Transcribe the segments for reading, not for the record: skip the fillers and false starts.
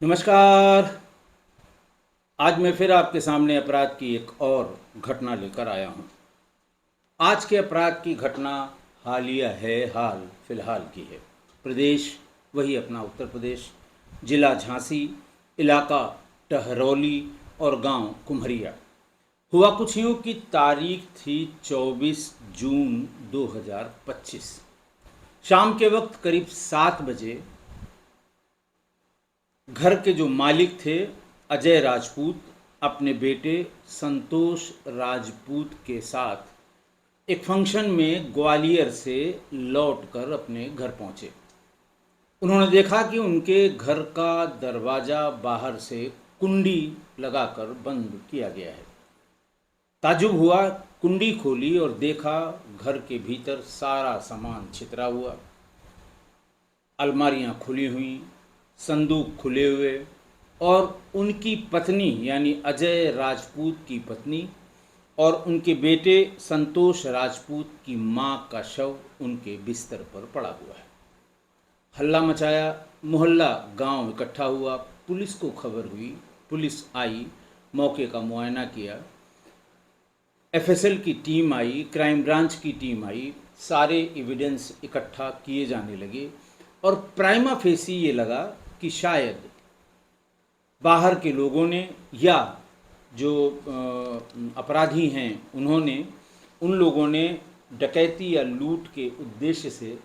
नमस्कार। आज मैं फिर आपके सामने अपराध की एक और घटना लेकर आया हूँ। आज के अपराध की घटना हालिया है, हाल फिलहाल की है। प्रदेश वही अपना उत्तर प्रदेश, जिला झांसी, इलाका टहरौली और गांव कुम्हरिया। हुआ कुछ यूँ कि तारीख थी 24 जून 2025। शाम के वक्त करीब 7 बजे घर के जो मालिक थे अजय राजपूत अपने बेटे संतोष राजपूत के साथ एक फंक्शन में ग्वालियर से लौटकर अपने घर पहुंचे। उन्होंने देखा कि उनके घर का दरवाज़ा बाहर से कुंडी लगाकर बंद किया गया है। ताज्जुब हुआ, कुंडी खोली और देखा घर के भीतर सारा सामान छितरा हुआ, अलमारियां खुली हुई, संदूक खुले हुए और उनकी पत्नी यानी अजय राजपूत की पत्नी और उनके बेटे संतोष राजपूत की मां का शव उनके बिस्तर पर पड़ा हुआ है। हल्ला मचाया, मोहल्ला गांव इकट्ठा हुआ, पुलिस को खबर हुई, पुलिस आई, मौके का मुआयना किया, एफएसएल की टीम आई, क्राइम ब्रांच की टीम आई, सारे एविडेंस इकट्ठा किए जाने लगे और प्राइमा फेसी ये लगा कि शायद बाहर के लोगों ने या जो अपराधी हैं उन्होंने उन लोगों ने डकैती या लूट के उद्देश्य से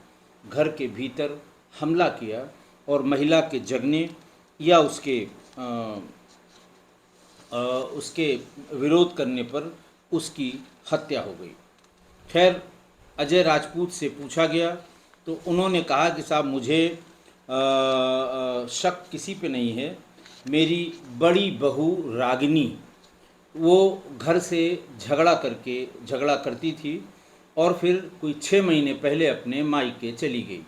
घर के भीतर हमला किया और महिला के जगने या उसके विरोध करने पर उसकी हत्या हो गई। खैर, अजय राजपूत से पूछा गया तो उन्होंने कहा कि साहब मुझे शक किसी पे नहीं है, मेरी बड़ी बहू रागिनी वो घर से झगड़ा करती थी और फिर कोई 6 महीने पहले अपने मायके चली गई।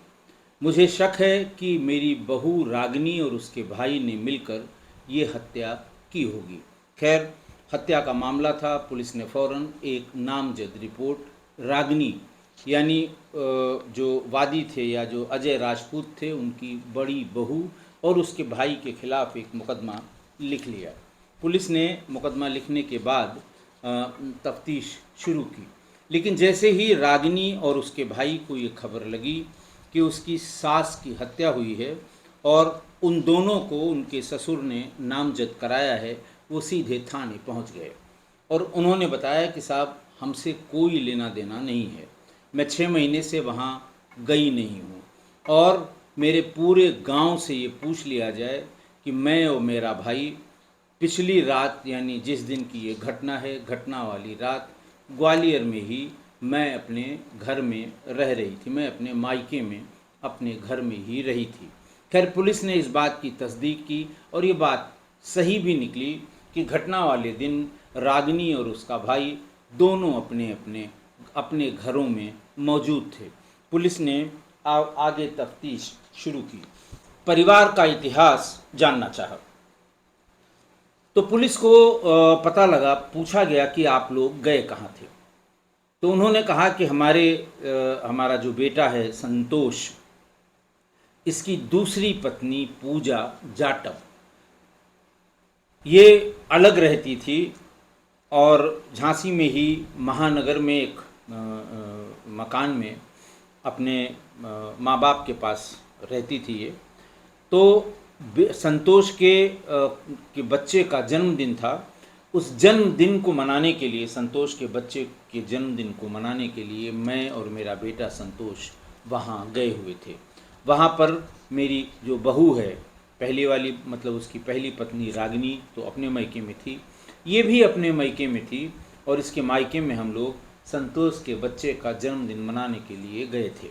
मुझे शक है कि मेरी बहू रागिनी और उसके भाई ने मिलकर ये हत्या की होगी। खैर, हत्या का मामला था, पुलिस ने फ़ौरन एक नामजद रिपोर्ट रागिनी यानी जो वादी थे या जो अजय राजपूत थे उनकी बड़ी बहू और उसके भाई के खिलाफ एक मुकदमा लिख लिया। पुलिस ने मुकदमा लिखने के बाद तफ्तीश शुरू की, लेकिन जैसे ही रागिनी और उसके भाई को ये खबर लगी कि उसकी सास की हत्या हुई है और उन दोनों को उनके ससुर ने नामजद कराया है, वो सीधे थाने पहुंच गए और उन्होंने बताया कि साहब हमसे कोई लेना देना नहीं है, मैं 6 महीने से वहाँ गई नहीं हूँ और मेरे पूरे गांव से ये पूछ लिया जाए कि मैं और मेरा भाई पिछली रात यानी जिस दिन की ये घटना है, घटना वाली रात ग्वालियर में ही मैं अपने घर में रह रही थी, मैं अपने मायके में अपने घर में ही रही थी। खैर, पुलिस ने इस बात की तस्दीक की और ये बात सही भी निकली कि घटना वाले दिन रागिनी और उसका भाई दोनों अपने घरों में मौजूद थे। पुलिस ने आगे तफ्तीश शुरू की, परिवार का इतिहास जानना चाहा तो पुलिस को पता लगा, पूछा गया कि आप लोग गए कहाँ थे। तो उन्होंने कहा कि हमारा जो बेटा है संतोष, इसकी दूसरी पत्नी पूजा जाटव ये अलग रहती थी और झांसी में ही महानगर में एक मकान में अपने माँ बाप के पास रहती थी ये। तो संतोष के बच्चे का जन्मदिन था, उस जन्मदिन को मनाने के लिए, संतोष के बच्चे के जन्मदिन को मनाने के लिए मैं और मेरा बेटा संतोष वहाँ गए हुए थे। वहाँ पर मेरी जो बहू है, पहली वाली मतलब उसकी पहली पत्नी रागिनी तो अपने मायके में थी, ये भी अपने मायके में थी और इसके मायके में हम लोग संतोष के बच्चे का जन्मदिन मनाने के लिए गए थे।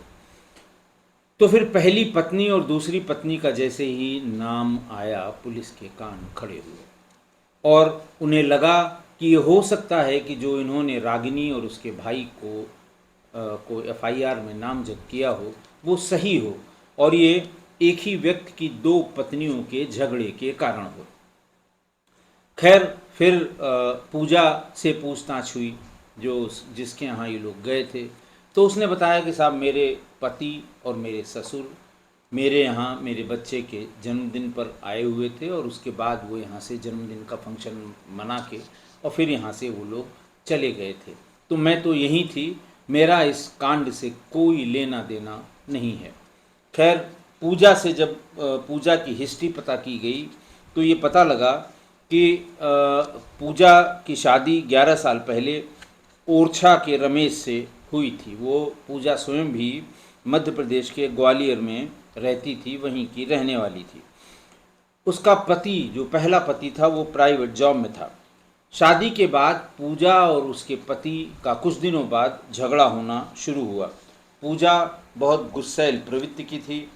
तो फिर पहली पत्नी और दूसरी पत्नी का जैसे ही नाम आया, पुलिस के कान खड़े हुए और उन्हें लगा कि ये हो सकता है कि जो इन्होंने रागिनी और उसके भाई को एफआईआर में नामजद किया हो वो सही हो और ये एक ही व्यक्ति की दो पत्नियों के झगड़े के कारण हो। खैर, फिर पूजा से पूछताछ हुई जिसके यहाँ ये लोग गए थे, तो उसने बताया कि साहब मेरे पति और मेरे ससुर मेरे यहाँ मेरे बच्चे के जन्मदिन पर आए हुए थे और उसके बाद वो यहाँ से जन्मदिन का फंक्शन मना के और फिर यहाँ से वो लोग चले गए थे। तो मैं तो यहीं थी, मेरा इस कांड से कोई लेना देना नहीं है। खैर, पूजा से जब पूजा की हिस्ट्री पता की गई तो ये पता लगा कि पूजा की शादी 11 साल पहले ओरछा के रमेश से हुई थी। वो पूजा स्वयं भी मध्य प्रदेश के ग्वालियर में रहती थी, वहीं की रहने वाली थी। उसका पति, जो पहला पति था, वो प्राइवेट जॉब में था। शादी के बाद पूजा और उसके पति का कुछ दिनों बाद झगड़ा होना शुरू हुआ। पूजा बहुत गुस्सैल प्रवृत्ति की थी,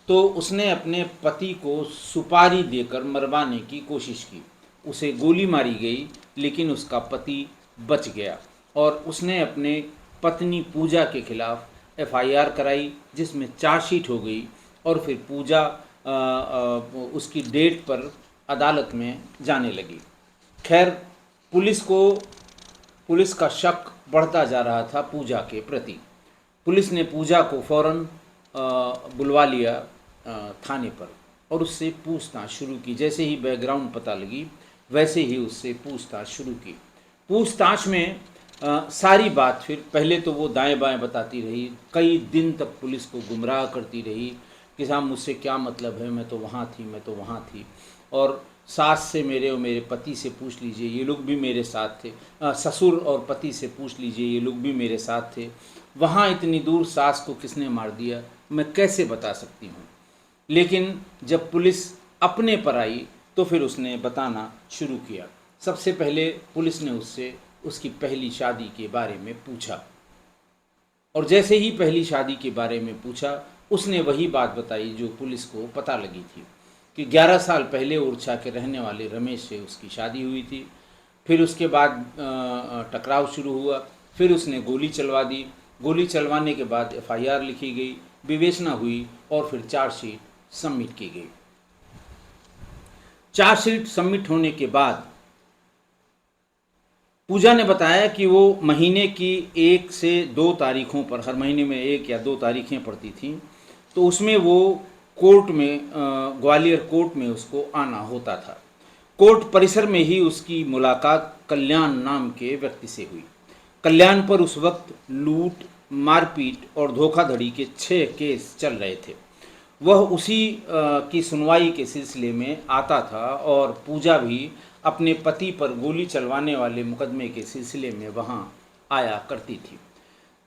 तो उसने अपने पति को सुपारी देकर मरवाने की कोशिश की। उसे गोली मारी गई, लेकिन उसका पति बच गया और उसने अपने पत्नी पूजा के खिलाफ एफआईआर कराई, जिसमें चार्जशीट हो गई और फिर पूजा उसकी डेट पर अदालत में जाने लगी। खैर, पुलिस का शक बढ़ता जा रहा था पूजा के प्रति। पुलिस ने पूजा को फौरन बुलवा लिया थाने पर और उससे पूछताछ शुरू की। जैसे ही बैकग्राउंड पता लगी, वैसे ही उससे पूछताछ शुरू की। पूछताछ में सारी बात, फिर पहले तो वो दाएं बाएं बताती रही, कई दिन तक पुलिस को गुमराह करती रही कि साहब मुझसे क्या मतलब है, मैं तो वहाँ थी, और सास से मेरे और मेरे पति से पूछ लीजिए, ये लोग भी मेरे साथ थे, ससुर और पति से पूछ लीजिए, ये लोग भी मेरे साथ थे, वहाँ इतनी दूर सास को किसने मार दिया, मैं कैसे बता सकती हूँ। लेकिन जब पुलिस अपने पर आई तो फिर उसने बताना शुरू किया। सबसे पहले पुलिस ने उससे उसकी पहली शादी के बारे में पूछा, और जैसे ही पहली शादी के बारे में पूछा, उसने वही बात बताई जो पुलिस को पता लगी थी कि 11 साल पहले ओरछा के रहने वाले रमेश से उसकी शादी हुई थी। फिर उसके बाद टकराव शुरू हुआ, फिर उसने गोली चलवा दी। गोली चलवाने के बाद एफआईआर लिखी गई, विवेचना हुई और फिर चार्जशीट सबमिट की गई। चार्जशीट सबमिट होने के बाद पूजा ने बताया कि वो महीने की 1 से 2 तारीखों पर, हर महीने में 1 या 2 तारीखें पड़ती थीं, तो उसमें वो कोर्ट में, ग्वालियर कोर्ट में उसको आना होता था। कोर्ट परिसर में ही उसकी मुलाकात कल्याण नाम के व्यक्ति से हुई। कल्याण पर उस वक्त लूट, मारपीट और धोखाधड़ी के 6 केस चल रहे थे। वह उसी की सुनवाई के सिलसिले में आता था और पूजा भी अपने पति पर गोली चलवाने वाले मुकदमे के सिलसिले में वहाँ आया करती थी।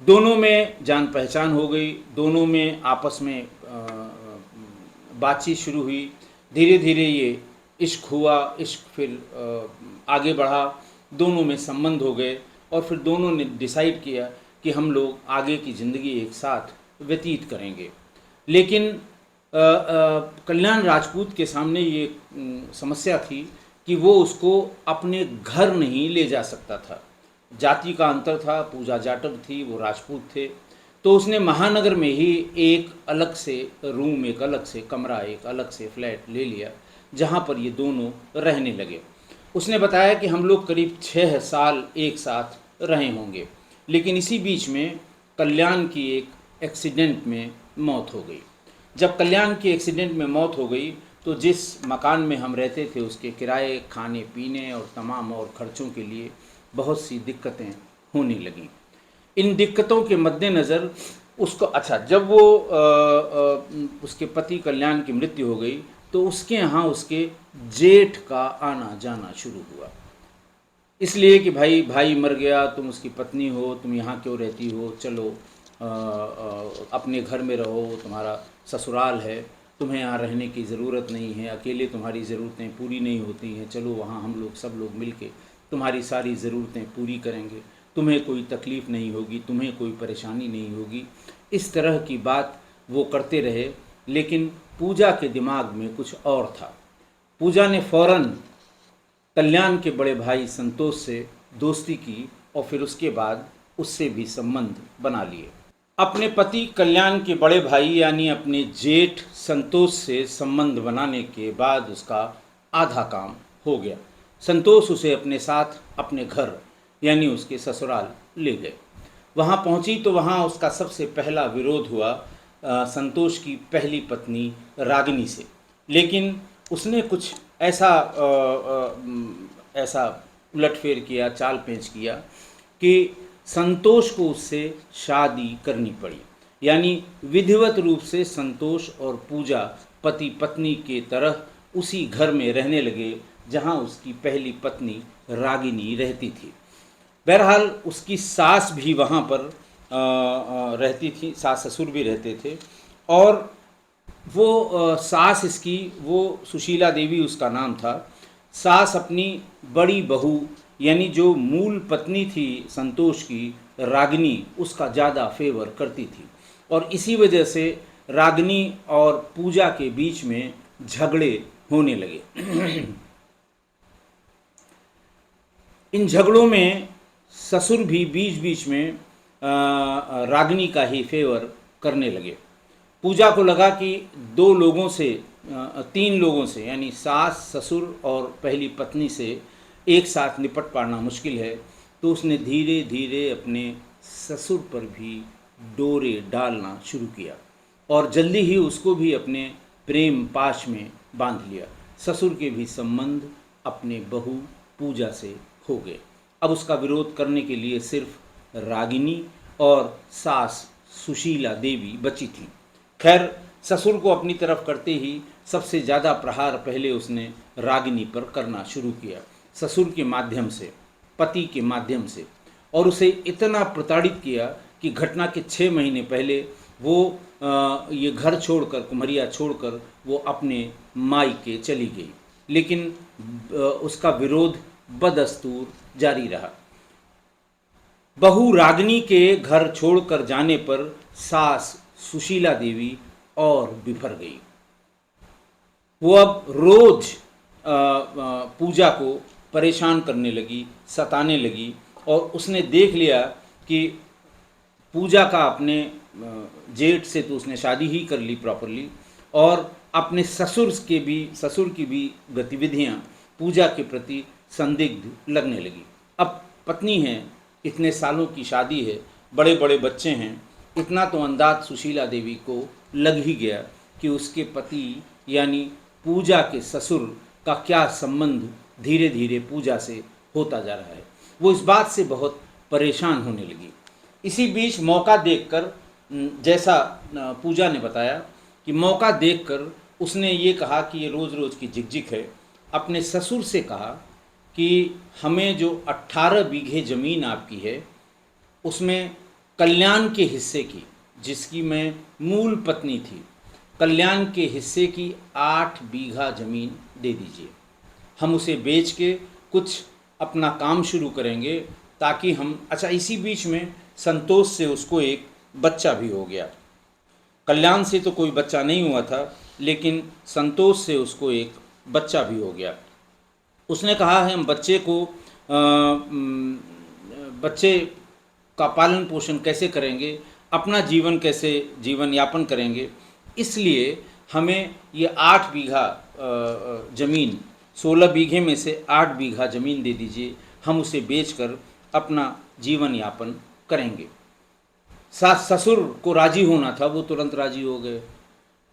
दोनों में जान पहचान हो गई, दोनों में आपस में बातचीत शुरू हुई। धीरे धीरे ये इश्क हुआ, इश्क फिर आगे बढ़ा, दोनों में संबंध हो गए और फिर दोनों ने डिसाइड किया कि हम लोग आगे की ज़िंदगी एक साथ व्यतीत करेंगे। लेकिन कल्याण राजपूत के सामने ये समस्या थी कि वो उसको अपने घर नहीं ले जा सकता था। जाति का अंतर था, पूजा जाटव थी, वो राजपूत थे। तो उसने महानगर में ही एक अलग से रूम, एक अलग से कमरा, एक अलग से फ्लैट ले लिया, जहाँ पर ये दोनों रहने लगे। उसने बताया कि हम लोग करीब 6 साल एक साथ रहे होंगे, लेकिन इसी बीच में कल्याण की एक एक्सीडेंट में मौत हो गई। जब कल्याण की एक्सीडेंट में मौत हो गई तो जिस मकान में हम रहते थे उसके किराए, खाने पीने और तमाम और खर्चों के लिए बहुत सी दिक्कतें होने लगीं। इन दिक्कतों के मद्देनज़र उसको, जब वो उसके पति कल्याण की मृत्यु हो गई तो उसके यहाँ उसके जेठ का आना जाना शुरू हुआ। इसलिए कि भाई मर गया, तुम उसकी पत्नी हो, तुम यहाँ क्यों रहती हो, चलो अपने घर में रहो, तुम्हारा ससुराल है, तुम्हें यहाँ रहने की ज़रूरत नहीं है, अकेले तुम्हारी ज़रूरतें पूरी नहीं होती हैं, चलो वहाँ हम लोग सब लोग मिल के तुम्हारी सारी ज़रूरतें पूरी करेंगे, तुम्हें कोई तकलीफ़ नहीं होगी, तुम्हें कोई परेशानी नहीं होगी। इस तरह की बात वो करते रहे, लेकिन पूजा के दिमाग में कुछ और था। पूजा ने फ़ौरन कल्याण के बड़े भाई संतोष से दोस्ती की और फिर उसके बाद उससे भी संबंध बना लिए। अपने पति कल्याण के बड़े भाई यानी अपने जेठ संतोष से संबंध बनाने के बाद उसका आधा काम हो गया। संतोष उसे अपने साथ अपने घर यानी उसके ससुराल ले गए। वहाँ पहुँची तो वहाँ उसका सबसे पहला विरोध हुआ संतोष की पहली पत्नी रागिनी से। लेकिन उसने कुछ ऐसा उलटफेर किया, चाल पेंच किया कि संतोष को उससे शादी करनी पड़ी। यानी विधिवत रूप से संतोष और पूजा पति पत्नी के तरह उसी घर में रहने लगे जहां उसकी पहली पत्नी रागिनी रहती थी। बहरहाल उसकी सास भी वहाँ पर रहती थी, सास ससुर भी रहते थे। और वो सास इसकी, वो सुशीला देवी उसका नाम था। सास अपनी बड़ी बहू यानी जो मूल पत्नी थी संतोष की, रागिनी, उसका ज़्यादा फेवर करती थी। और इसी वजह से रागिनी और पूजा के बीच में झगड़े होने लगे। इन झगड़ों में ससुर भी बीच बीच में रागिनी का ही फेवर करने लगे। पूजा को लगा कि तीन लोगों से यानी सास, ससुर और पहली पत्नी से एक साथ निपट पाना मुश्किल है, तो उसने धीरे धीरे अपने ससुर पर भी डोरे डालना शुरू किया और जल्दी ही उसको भी अपने प्रेम पाश में बांध लिया। ससुर के भी संबंध अपने बहू पूजा से हो गए। अब उसका विरोध करने के लिए सिर्फ रागिनी और सास सुशीला देवी बची थी। खैर, ससुर को अपनी तरफ करते ही सबसे ज़्यादा प्रहार पहले उसने रागिनी पर करना शुरू किया, ससुर के माध्यम से, पति के माध्यम से। और उसे इतना प्रताड़ित किया कि घटना के 6 महीने पहले वो ये घर छोड़कर, कुम्हरिया छोड़कर वो अपने मायके चली गई। लेकिन उसका विरोध बदस्तूर जारी रहा। बहू रागिनी के घर छोड़कर जाने पर सास सुशीला देवी और बिफर गई। वो अब रोज पूजा को परेशान करने लगी, सताने लगी। और उसने देख लिया कि पूजा का अपने जेठ से तो उसने शादी ही कर ली प्रॉपरली, और अपने ससुर की भी गतिविधियां पूजा के प्रति संदिग्ध लगने लगी। अब पत्नी है, इतने सालों की शादी है, बड़े बड़े बच्चे हैं, इतना तो अंदाज सुशीला देवी को लग ही गया कि उसके पति यानी पूजा के ससुर का क्या संबंध धीरे धीरे पूजा से होता जा रहा है। वो इस बात से बहुत परेशान होने लगी। इसी बीच मौका देखकर, जैसा पूजा ने बताया कि मौका देखकर उसने ये कहा कि ये रोज़ रोज़ की झिकझिक है। अपने ससुर से कहा कि हमें जो 18 बीघे ज़मीन आपकी है उसमें कल्याण के हिस्से की, जिसकी मैं मूल पत्नी थी, कल्याण के हिस्से की 8 बीघा ज़मीन दे दीजिए। हम उसे बेच के कुछ अपना काम शुरू करेंगे ताकि हम, अच्छा इसी बीच में संतोष से उसको एक बच्चा भी हो गया। कल्याण से तो कोई बच्चा नहीं हुआ था, लेकिन संतोष से उसको एक बच्चा भी हो गया। उसने कहा है हम बच्चे का पालन पोषण कैसे करेंगे, अपना जीवन कैसे जीवन यापन करेंगे, इसलिए हमें ये 8 बीघा ज़मीन, 16 बीघे में से 8 बीघा ज़मीन दे दीजिए, हम उसे बेचकर अपना जीवन यापन करेंगे। सास ससुर को राजी होना था, वो तुरंत राजी हो गए।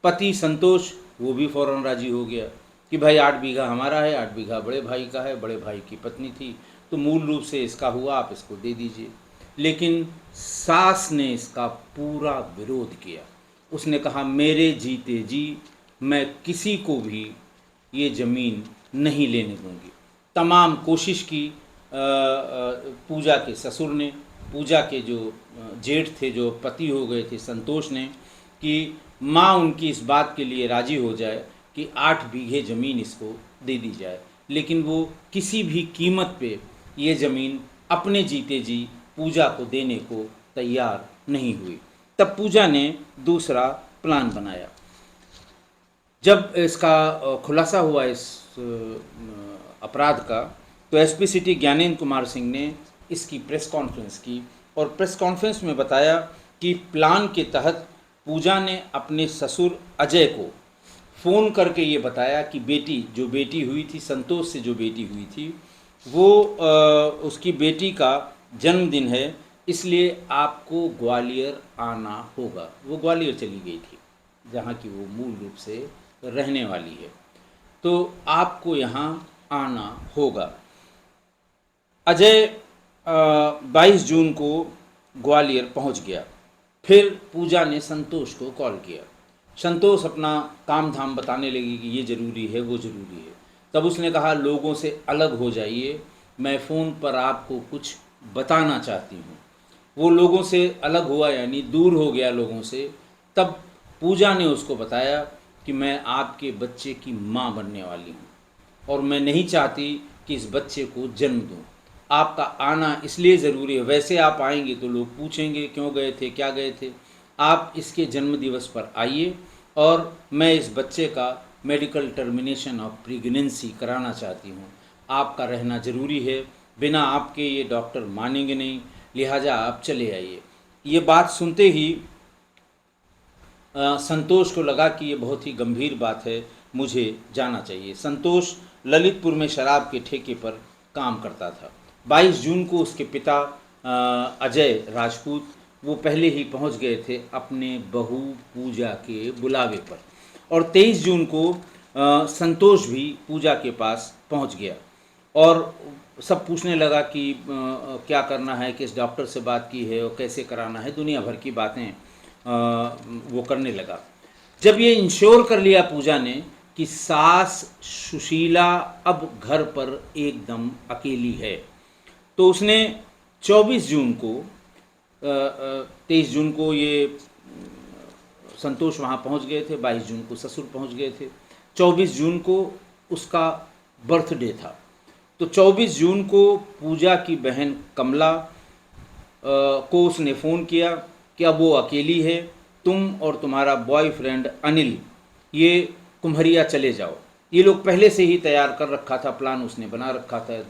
पति संतोष वो भी फौरन राजी हो गया कि भाई 8 बीघा हमारा है, 8 बीघा बड़े भाई का है, बड़े भाई की पत्नी थी, तो मूल रूप से इसका हुआ, आप इसको दे दीजिए। लेकिन सास ने इसका पूरा विरोध किया। उसने कहा मेरे जीते जी मैं किसी को भी ये ज़मीन नहीं लेने दूंगी। तमाम कोशिश की पूजा के ससुर ने, पूजा के जो जेठ थे, जो पति हो गए थे संतोष ने, कि माँ उनकी इस बात के लिए राजी हो जाए कि 8 बीघे ज़मीन इसको दे दी जाए। लेकिन वो किसी भी कीमत पे ये ज़मीन अपने जीते जी पूजा को देने को तैयार नहीं हुई। तब पूजा ने दूसरा प्लान बनाया। जब इसका खुलासा हुआ इस अपराध का, तो एसपी सिटी ज्ञानेंद्र कुमार सिंह ने इसकी प्रेस कॉन्फ्रेंस की और प्रेस कॉन्फ्रेंस में बताया कि प्लान के तहत पूजा ने अपने ससुर अजय को फ़ोन करके ये बताया कि जो बेटी हुई थी, संतोष से जो बेटी हुई थी, वो उसकी बेटी का जन्मदिन है इसलिए आपको ग्वालियर आना होगा। वो ग्वालियर चली गई थी, जहाँ की वो मूल रूप से रहने वाली है। तो आपको यहाँ आना होगा। अजय 22 जून को ग्वालियर पहुँच गया। फिर पूजा ने संतोष को कॉल किया। संतोष अपना काम धाम बताने लगी कि ये ज़रूरी है, वो ज़रूरी है। तब उसने कहा, लोगों से अलग हो जाइए, मैं फ़ोन पर आपको कुछ बताना चाहती हूँ। वो लोगों से अलग हुआ, यानी दूर हो गया लोगों से। तब पूजा ने उसको बताया कि मैं आपके बच्चे की माँ बनने वाली हूँ और मैं नहीं चाहती कि इस बच्चे को जन्म दूँ। आपका आना इसलिए ज़रूरी है, वैसे आप आएंगे तो लोग पूछेंगे क्यों गए थे, क्या गए थे। आप इसके जन्म दिवस पर आइए और मैं इस बच्चे का मेडिकल टर्मिनेशन ऑफ प्रेगनेंसी कराना चाहती हूँ। आपका रहना ज़रूरी है, बिना आपके ये डॉक्टर मानेंगे नहीं, लिहाजा आप चले आइए। ये बात सुनते ही संतोष को लगा कि ये बहुत ही गंभीर बात है, मुझे जाना चाहिए। संतोष ललितपुर में शराब के ठेके पर काम करता था। 22 जून को उसके पिता अजय राजपूत वो पहले ही पहुंच गए थे अपने बहू पूजा के बुलावे पर, और 23 जून को संतोष भी पूजा के पास पहुंच गया और सब पूछने लगा कि क्या करना है, किस डॉक्टर से बात की है और कैसे कराना है, दुनिया भर की बातें वो करने लगा। जब ये इंश्योर कर लिया पूजा ने कि सास सुशीला अब घर पर एकदम अकेली है, तो उसने 24 जून को 23 जून को ये संतोष वहाँ पहुँच गए थे, 22 जून को ससुर पहुँच गए थे, 24 जून को उसका बर्थडे था। तो 24 जून को पूजा की बहन कमला को उसने फ़ोन किया कि अब वो अकेली है, तुम और तुम्हारा बॉयफ्रेंड अनिल ये कुम्हरिया चले जाओ। ये लोग पहले से ही तैयार कर रखा था, प्लान उसने बना रखा था,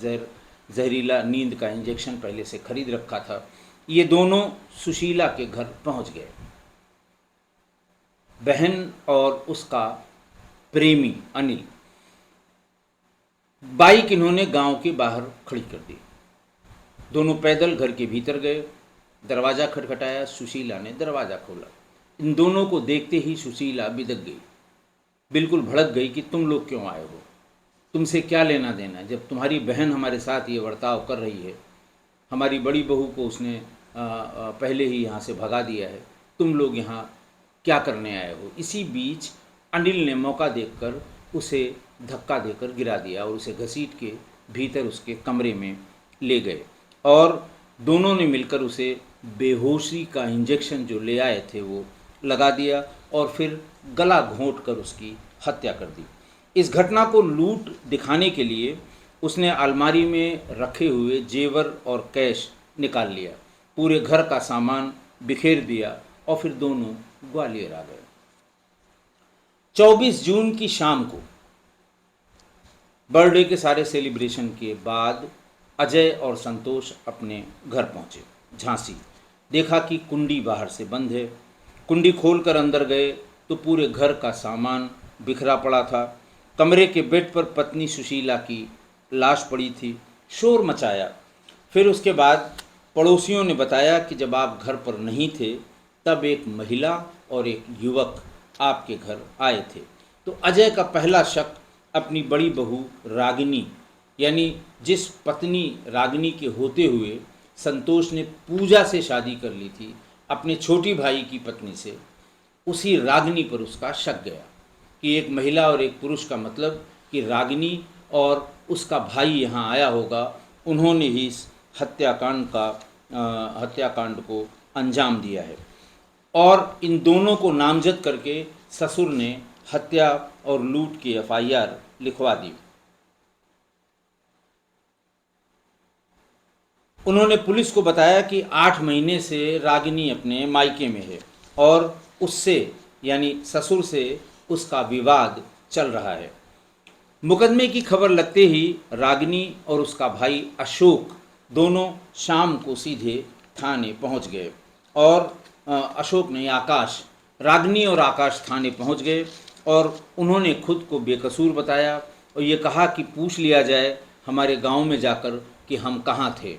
जहरीला नींद का इंजेक्शन पहले से खरीद रखा था। ये दोनों सुशीला के घर पहुंच गए। बहन और उसका प्रेमी अनिल। बाइक इन्होंने गांव के बाहर खड़ी कर दी। दोनों पैदल घर के भीतर गए। दरवाज़ा खटखटाया, सुशीला ने दरवाज़ा खोला। इन दोनों को देखते ही सुशीला बिदक गई, बिल्कुल भड़क गई कि तुम लोग क्यों आए हो, तुमसे क्या लेना देना, जब तुम्हारी बहन हमारे साथ ये बर्ताव कर रही है, हमारी बड़ी बहू को उसने पहले ही यहाँ से भगा दिया है, तुम लोग यहाँ क्या करने आए हो। इसी बीच अनिल ने मौका देखकर उसे धक्का देकर गिरा दिया और उसे घसीट के भीतर उसके कमरे में ले गए और दोनों ने मिलकर उसे बेहोशी का इंजेक्शन जो ले आए थे वो लगा दिया और फिर गला घोंट कर उसकी हत्या कर दी। इस घटना को लूट दिखाने के लिए उसने अलमारी में रखे हुए जेवर और कैश निकाल लिया, पूरे घर का सामान बिखेर दिया और फिर दोनों ग्वालियर आ गए। 24 जून की शाम को बर्थडे के सारे सेलिब्रेशन के बाद अजय और संतोष अपने घर पहुंचे झांसी। देखा कि कुंडी बाहर से बंद है। कुंडी खोलकर अंदर गए तो पूरे घर का सामान बिखरा पड़ा था। कमरे के बेड पर पत्नी सुशीला की लाश पड़ी थी। शोर मचाया। फिर उसके बाद पड़ोसियों ने बताया कि जब आप घर पर नहीं थे तब एक महिला और एक युवक आपके घर आए थे। तो अजय का पहला शक अपनी बड़ी बहू रागिनी, यानी जिस पत्नी रागिनी के होते हुए संतोष ने पूजा से शादी कर ली थी, अपने छोटी भाई की पत्नी से, उसी रागिनी पर उसका शक गया कि एक महिला और एक पुरुष का मतलब कि रागिनी और उसका भाई यहाँ आया होगा, उन्होंने ही इस हत्याकांड को अंजाम दिया है। और इन दोनों को नामजद करके ससुर ने हत्या और लूट की FIR लिखवा दी। उन्होंने पुलिस को बताया कि 8 महीने से रागिनी अपने मायके में है और उससे यानी ससुर से उसका विवाद चल रहा है। मुकदमे की खबर लगते ही रागिनी और उसका भाई अशोक दोनों शाम को सीधे थाने पहुंच गए और अशोक नहीं, आकाश, रागिनी और आकाश थाने पहुंच गए और उन्होंने खुद को बेकसूर बताया और ये कहा कि पूछ लिया जाए हमारे गांव में जाकर कि हम कहाँ थे।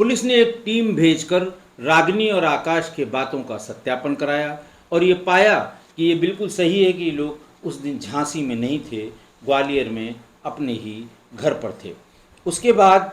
पुलिस ने एक टीम भेजकर रागिनी और आकाश के बातों का सत्यापन कराया और ये पाया कि ये बिल्कुल सही है कि ये लोग उस दिन झांसी में नहीं थे, ग्वालियर में अपने ही घर पर थे। उसके बाद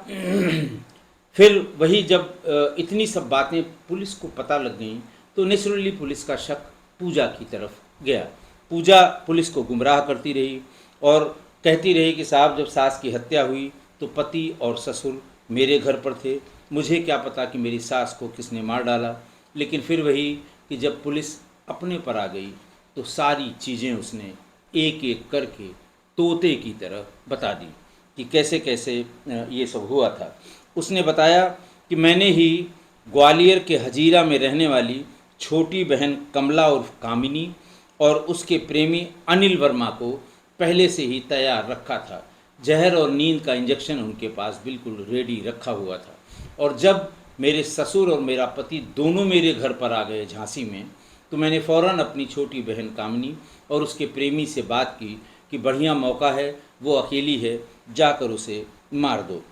फिर वही जब इतनी सब बातें पुलिस को पता लग गईं तो नेचुरली पुलिस का शक पूजा की तरफ गया। पूजा पुलिस को गुमराह करती रही और कहती रही कि साहब जब सास की हत्या हुई तो पति और ससुर मेरे घर पर थे, मुझे क्या पता कि मेरी सास को किसने मार डाला। लेकिन फिर वही कि जब पुलिस अपने पर आ गई तो सारी चीज़ें उसने एक एक करके तोते की तरह बता दी कि कैसे कैसे ये सब हुआ था। उसने बताया कि मैंने ही ग्वालियर के हजीरा में रहने वाली छोटी बहन कमला उर्फ कामिनी और उसके प्रेमी अनिल वर्मा को पहले से ही तैयार रखा था। जहर और नींद का इंजेक्शन उनके पास बिल्कुल रेडी रखा हुआ था। और जब मेरे ससुर और मेरा पति दोनों मेरे घर पर आ गए झांसी में, तो मैंने फ़ौरन अपनी छोटी बहन कामिनी और उसके प्रेमी से बात की कि बढ़िया मौका है, वो अकेली है, जाकर उसे मार दो।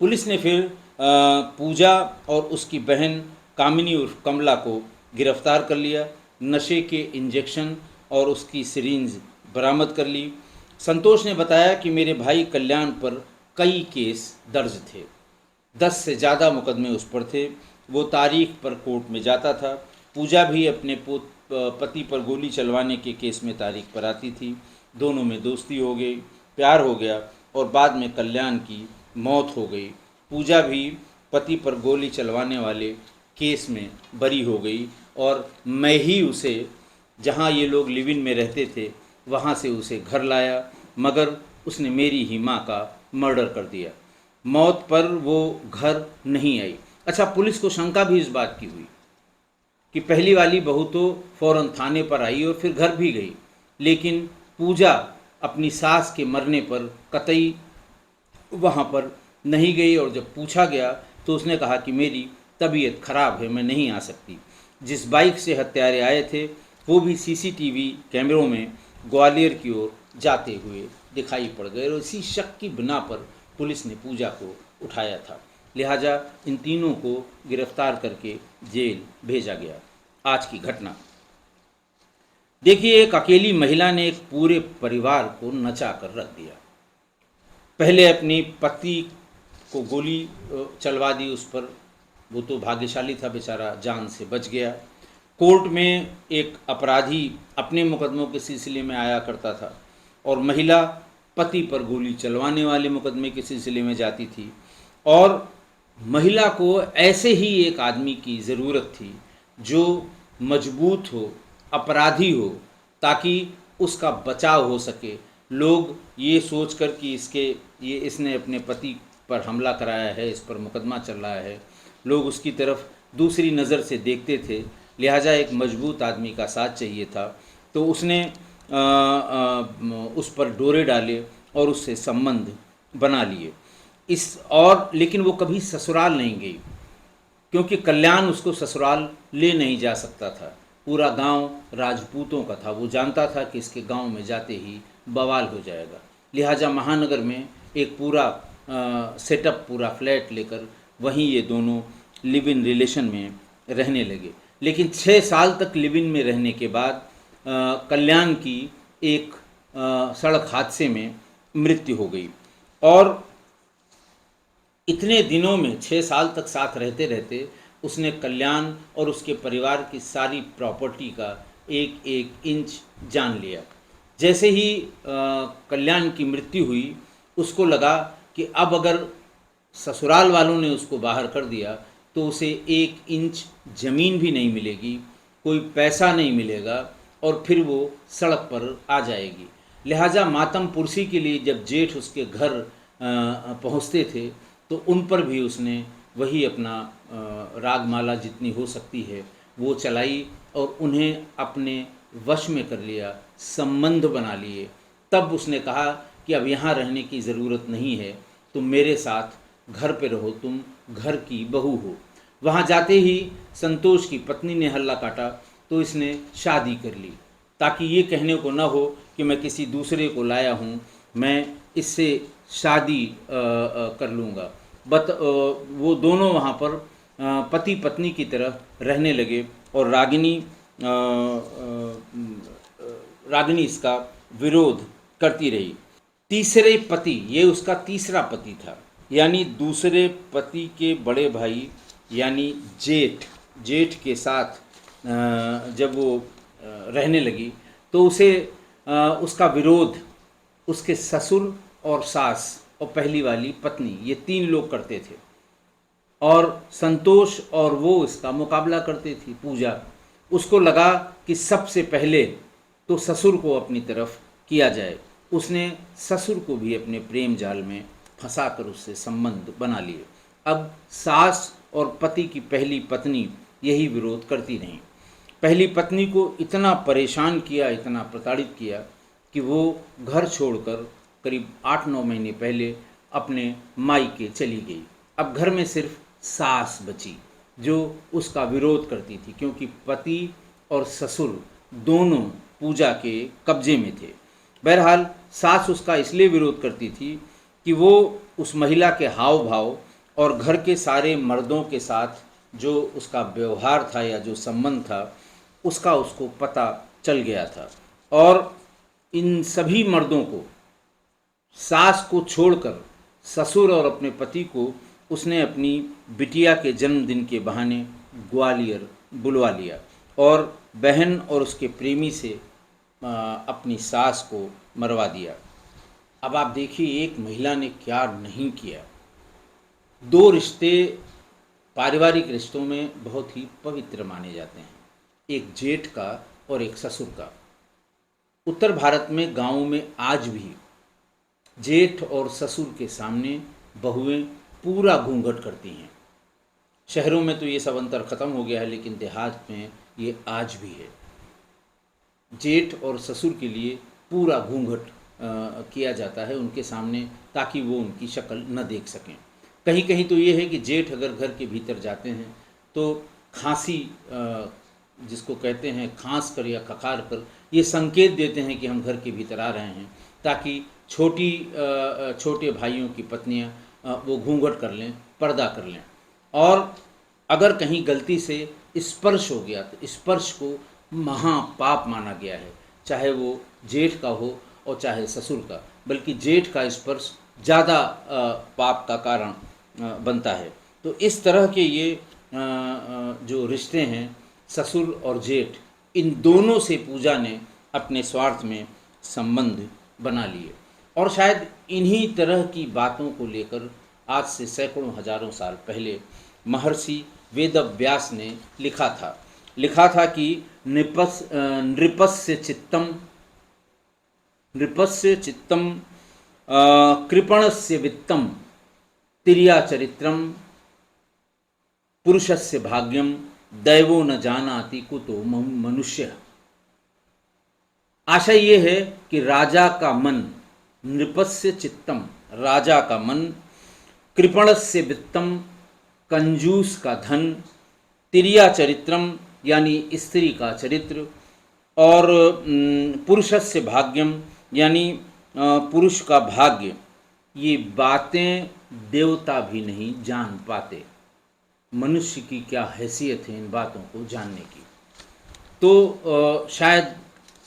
पुलिस ने फिर पूजा और उसकी बहन कामिनी उर्फ कमला को गिरफ्तार कर लिया। नशे के इंजेक्शन और उसकी सिरिंज बरामद कर ली। संतोष ने बताया कि मेरे भाई कल्याण पर कई केस दर्ज थे, 10 से ज़्यादा मुकदमे उस पर थे। वो तारीख पर कोर्ट में जाता था। पूजा भी अपने पति पर गोली चलवाने के केस में तारीख पर आती थी। दोनों में दोस्ती हो गई, प्यार हो गया और बाद में कल्याण की मौत हो गई। पूजा भी पति पर गोली चलवाने वाले केस में बरी हो गई और मैं ही उसे, जहाँ ये लोग लिव इन में रहते थे, वहाँ से उसे घर लाया, मगर उसने मेरी ही माँ का मर्डर कर दिया। मौत पर वो घर नहीं आई। अच्छा, पुलिस को शंका भी इस बात की हुई कि पहली वाली बहू तो फ़ौरन थाने पर आई और फिर घर भी गई, लेकिन पूजा अपनी सास के मरने पर कतई वहाँ पर नहीं गई और जब पूछा गया तो उसने कहा कि मेरी तबीयत खराब है, मैं नहीं आ सकती। जिस बाइक से हत्यारे आए थे वो भी सीसीटीवी कैमरों में ग्वालियर की ओर जाते हुए दिखाई पड़ गए और इसी शक की बिना पर पुलिस ने पूजा को उठाया था। लिहाजा इन तीनों को गिरफ्तार करके जेल भेजा गया। आज की घटना देखिए, एक अकेली महिला ने एक पूरे परिवार को नचा कर रख दिया। पहले अपनी पति को गोली चलवा दी उस पर, वो तो भाग्यशाली था बेचारा, जान से बच गया। कोर्ट में एक अपराधी अपने मुकदमों के सिलसिले में आया करता था और महिला पति पर गोली चलवाने वाले मुकदमे के सिलसिले में जाती थी। और महिला को ऐसे ही एक आदमी की ज़रूरत थी जो मजबूत हो, अपराधी हो, ताकि उसका बचाव हो सके। लोग ये सोचकर कि इसने अपने पति पर हमला कराया है, इस पर मुकदमा चल रहा है, लोग उसकी तरफ दूसरी नज़र से देखते थे। लिहाजा एक मजबूत आदमी का साथ चाहिए था, तो उसने उस पर डोरे डाले और उससे संबंध बना लिए। लेकिन वो कभी ससुराल नहीं गई, क्योंकि कल्याण उसको ससुराल ले नहीं जा सकता था। पूरा गांव राजपूतों का था, वो जानता था कि इसके गांव में जाते ही बवाल हो जाएगा। लिहाजा महानगर में एक पूरा सेटअप, पूरा फ्लैट लेकर वहीं ये दोनों लिव इन रिलेशन में रहने लगे। लेकिन 6 साल तक लिव इन में रहने के बाद कल्याण की एक सड़क हादसे में मृत्यु हो गई और इतने दिनों में 6 साल तक साथ रहते रहते उसने कल्याण और उसके परिवार की सारी प्रॉपर्टी का एक एक इंच जान लिया। जैसे ही कल्याण की मृत्यु हुई, उसको लगा कि अब अगर ससुराल वालों ने उसको बाहर कर दिया तो उसे 1 इंच ज़मीन भी नहीं मिलेगी, कोई पैसा नहीं मिलेगा और फिर वो सड़क पर आ जाएगी। लिहाजा मातम पुरसी के लिए जब जेठ उसके घर पहुंचते थे तो उन पर भी उसने वही अपना रागमाला जितनी हो सकती है वो चलाई और उन्हें अपने वश में कर लिया, संबंध बना लिए। तब उसने कहा कि अब यहाँ रहने की ज़रूरत नहीं है, तुम मेरे साथ घर पे रहो, तुम घर की बहू हो। वहाँ जाते ही संतोष की पत्नी ने हल्ला काटा तो इसने शादी कर ली, ताकि ये कहने को न हो कि मैं किसी दूसरे को लाया हूँ, मैं इससे शादी कर लूँगा। वो दोनों वहाँ पर पति पत्नी की तरह रहने लगे और रागिनी इसका विरोध करती रही। तीसरे पति, ये उसका तीसरा पति था, यानी दूसरे पति के बड़े भाई यानी जेठ के साथ जब वो रहने लगी तो उसका विरोध उसके ससुर और सास और पहली वाली पत्नी, ये 3 लोग करते थे। और संतोष और वो इसका मुकाबला करते थी। पूजा, उसको लगा कि सबसे पहले तो ससुर को अपनी तरफ किया जाए। उसने ससुर को भी अपने प्रेम जाल में फंसाकर उससे संबंध बना लिए। अब सास और पति की पहली पत्नी यही विरोध करती रहीं। पहली पत्नी को इतना परेशान किया, इतना प्रताड़ित किया कि वो घर छोड़कर करीब 8-9 महीने पहले अपने मायके चली गई। अब घर में सिर्फ सास बची जो उसका विरोध करती थी, क्योंकि पति और ससुर दोनों पूजा के कब्जे में थे। बहरहाल सास उसका इसलिए विरोध करती थी कि वो उस महिला के हाव भाव और घर के सारे मर्दों के साथ जो उसका व्यवहार था या जो संबंध था उसका उसको पता चल गया था। और इन सभी मर्दों को, सास को छोड़कर ससुर और अपने पति को उसने अपनी बिटिया के जन्मदिन के बहाने ग्वालियर बुलवा लिया और बहन और उसके प्रेमी से अपनी सास को मरवा दिया। अब आप देखिए एक महिला ने क्या नहीं किया। 2 रिश्ते पारिवारिक रिश्तों में बहुत ही पवित्र माने जाते हैं, एक जेठ का और एक ससुर का। उत्तर भारत में गांवों में आज भी जेठ और ससुर के सामने बहुएं पूरा घूंघट करती हैं। शहरों में तो ये सब अंतर खत्म हो गया है, लेकिन देहात में ये आज भी है। जेठ और ससुर के लिए पूरा घूंघट किया जाता है उनके सामने, ताकि वो उनकी शक्ल न देख सकें। कहीं कहीं तो ये है कि जेठ अगर घर के भीतर जाते हैं तो खांसी, जिसको कहते हैं खांस कर या खखार कर, ये संकेत देते हैं कि हम घर के भीतर आ रहे हैं, ताकि छोटे भाइयों की पत्नियां वो घूंघट कर लें, पर्दा कर लें। और अगर कहीं गलती से स्पर्श हो गया तो स्पर्श को महापाप माना गया है, चाहे वो जेठ का हो और चाहे ससुर का, बल्कि जेठ का स्पर्श ज़्यादा पाप का कारण बनता है। तो इस तरह के ये जो रिश्ते हैं ससुर और जेठ, इन दोनों से पूजा ने अपने स्वार्थ में संबंध बना लिए। और शायद इन्हीं तरह की बातों को लेकर आज से सैकड़ों हजारों साल पहले महर्षि वेदव्यास ने लिखा था कि नृपस्य चित्तम कृपणस्य वित्तम तिर्या चरित्रम पुरुषस्य भाग्यम दैवो न जानाति कुतो मनुष्य। आशय ये है कि राजा का मन, नृपस्य चित्तम, राजा का मन, कृपणस्य वित्तम, कंजूस का धन, तिर्या चरित्रम यानी स्त्री का चरित्र, और पुरुषस्य भाग्यम यानी पुरुष का भाग्य, ये बातें देवता भी नहीं जान पाते। मनुष्य की क्या हैसियत है इन बातों को जानने की। तो शायद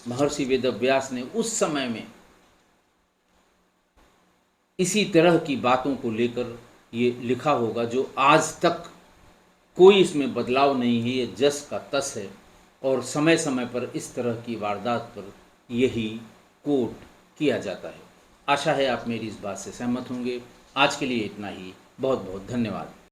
महर्षि वेदव्यास ने उस समय में इसी तरह की बातों को लेकर ये लिखा होगा, जो आज तक कोई इसमें बदलाव नहीं है, ये जस का तस है। और समय समय पर इस तरह की वारदात पर यही कोट किया जाता है। आशा है आप मेरी इस बात से सहमत होंगे। आज के लिए इतना ही। बहुत बहुत धन्यवाद।